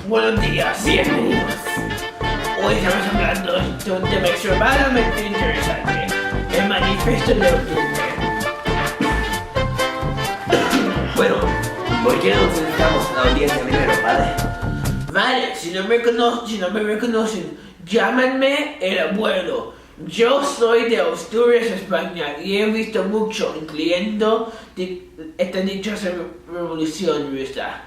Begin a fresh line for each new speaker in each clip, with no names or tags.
Buenos días, bienvenidos. Hoy estamos hablando de un tema extremadamente interesante, el manifiesto de octubre.
Bueno, ¿por qué no necesitamos la audiencia primero, padre?
Vale, si no me reconocen, llámenme el abuelo. Yo soy de Asturias, España, y he visto mucho, incluyendo esta dichosa revolución rusa.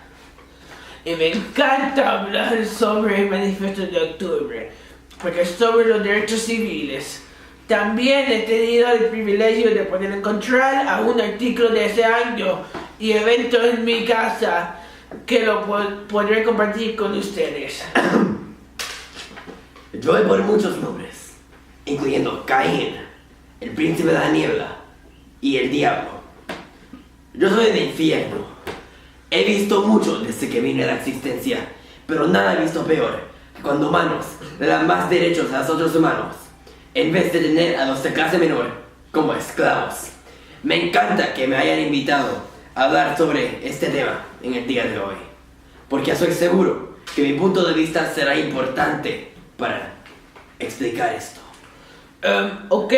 Y me encanta hablar sobre el manifiesto de octubre, porque es sobre los derechos civiles. También he tenido el privilegio de poder encontrar algún artículo de ese año y evento en mi casa que lo podré compartir con ustedes.
Yo voy por muchos nombres, incluyendo Caín, el príncipe de la niebla y el diablo. Yo soy del infierno. He visto mucho desde que vine a la existencia, pero nada he visto peor que cuando humanos le dan más derechos a los otros humanos, en vez de tener a los de clase menor como esclavos. Me encanta que me hayan invitado a hablar sobre este tema en el día de hoy, porque estoy seguro que mi punto de vista será importante para explicar esto.
Ok,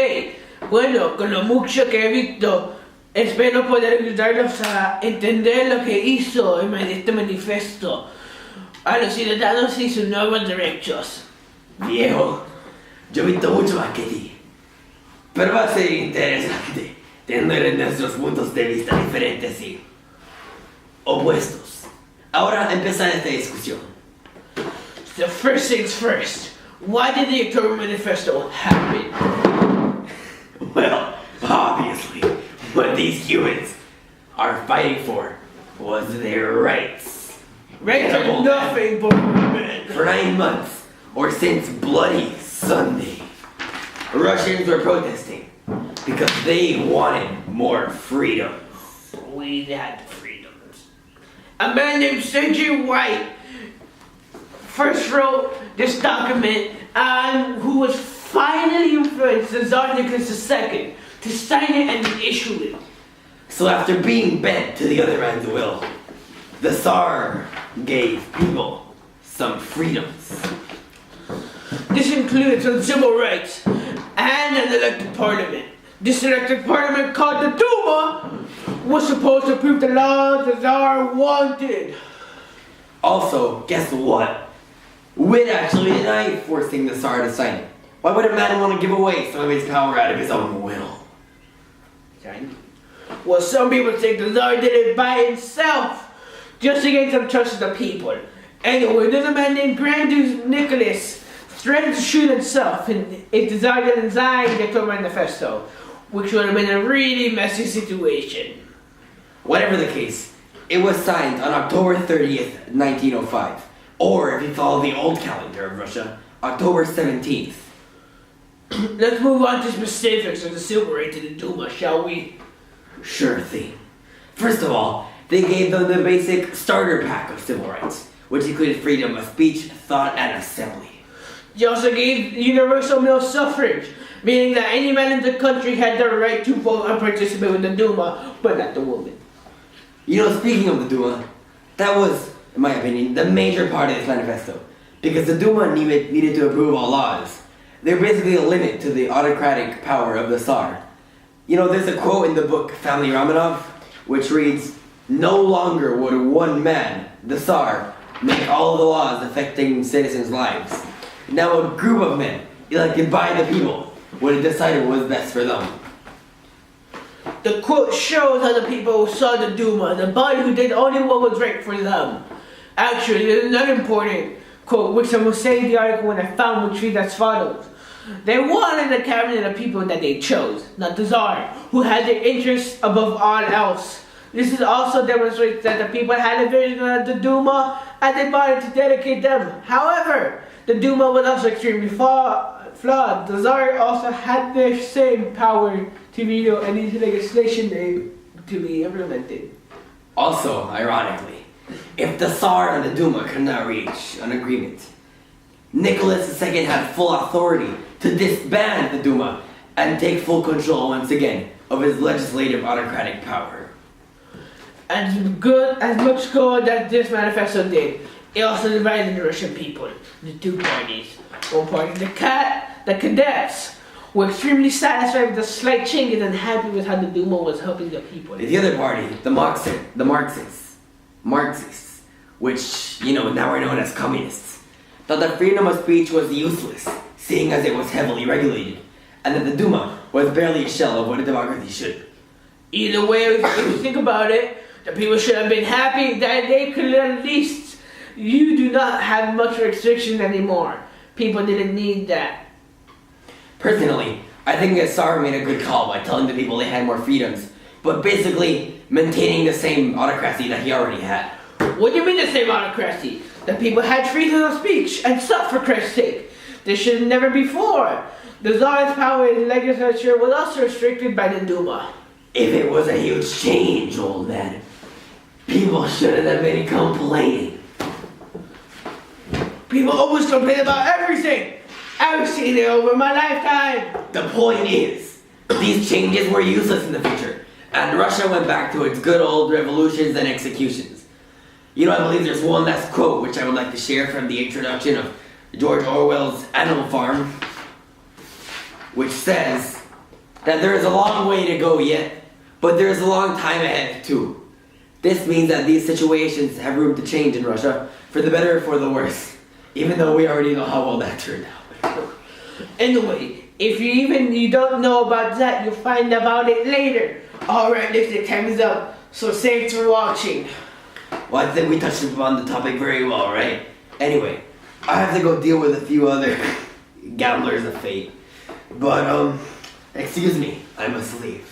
bueno, con lo mucho que he visto, espero poder ayudarlos a entender lo que hizo este manifiesto a los ciudadanos y sus nuevos derechos.
Viejo, yo he visto mucho más que ti, pero va a ser interesante tener nuestros puntos de vista diferentes y opuestos. Ahora empezar esta discusión.
So first things first, why did the October Manifesto happen?
Well, obviously, what these humans are fighting for was their rights.
Rights are
Terrible.
nothing but men.
For 9 months, or since Bloody Sunday, Russians were protesting because they wanted more freedom.
We had freedoms. A man named Sergei White first wrote this document and who was finally influenced the Tsar Nicholas II to sign it and then issue it.
So after being bent to the other man's will, the Tsar gave people some freedoms.
This included some civil rights and an elected parliament. This elected parliament, called the Duma, was supposed to approve the laws the Tsar wanted.
Also, guess what? We'd actually deny forcing the Tsar to sign it. Why would a man want to give away some of his power out of his own will?
Well, some people think the Tsar did it by himself, just to gain some trust of the people. Anyway, there's a man named Grand Duke Nicholas threatened to shoot himself if the Tsar didn't sign the October Manifesto, which would have been a really messy situation.
Whatever the case, it was signed on October 30th, 1905. Or, if you follow the old calendar of Russia, October 17th.
Let's move on to specifics of the civil rights of the Duma, shall we?
Sure thing. First of all, they gave them the basic starter pack of civil rights, which included freedom of speech, thought, and assembly.
They also gave universal male suffrage, meaning that any man in the country had the right to vote and participate in the Duma, but not the woman.
You know, speaking of the Duma, that was, in my opinion, the major part of this manifesto, because the Duma needed to approve all laws. They're basically a limit to the autocratic power of the Tsar. You know, there's a quote in the book Family Romanov, which reads, "No longer would one man, the Tsar, make all the laws affecting citizens' lives. Now a group of men, elected by the people, would have decided what was best for them."
The quote shows how the people saw the Duma, the body who did only what was right for them. Actually, there's another important quote, which I will say in the article when I found, which reads as follows. They wanted a cabinet of people that they chose, not the Tsar, who had their interests above all else. This is also demonstrates that the people had a vision of the Duma and they wanted to dedicate them. However, the Duma was also extremely flawed. The Tsar also had the same power to veto any legislation to be implemented.
Also, ironically, if the Tsar and the Duma could not reach an agreement, Nicholas II had full authority to disband the Duma and take full control once again of his legislative autocratic power.
As much good as this manifesto did, It also divided the Russian people into two parties. One party, the cadets, were extremely satisfied with the slight changes and happy with how the Duma was helping the people.
The other party, the Marxists, which, now are known as communists, thought that freedom of speech was useless, seeing as it was heavily regulated, and that the Duma was barely a shell of what a democracy should.
Either way, if you think about it, the people should have been happy that they could at least, you do not have much restriction anymore. People didn't need that.
Personally, I think the Tsar made a good call by telling the people they had more freedoms, but basically maintaining the same autocracy that he already had.
What do you mean the same autocracy? The people had freedom of speech and stuff, for Christ's sake. This should have never before. The Tsar's power in legislature was also restricted by the Duma.
If it was a huge change, old man, people shouldn't have been complaining.
People always complain about everything. I've seen it over my lifetime.
The point is, these changes were useless in the future, and Russia went back to its good old revolutions and executions. I believe there's one last quote which I would like to share from the introduction of George Orwell's Animal Farm, which says that there is a long way to go yet, but there is a long time ahead too. This means that these situations have room to change in Russia, for the better or for the worse, even though we already know how well that turned out.
Anyway, if you don't know about that, you'll find about it later. Alright, the time is up, so thanks for watching.
Well, I think we touched upon the topic very well, right? Anyway, I have to go deal with a few other gamblers of fate. But, excuse me, I must leave.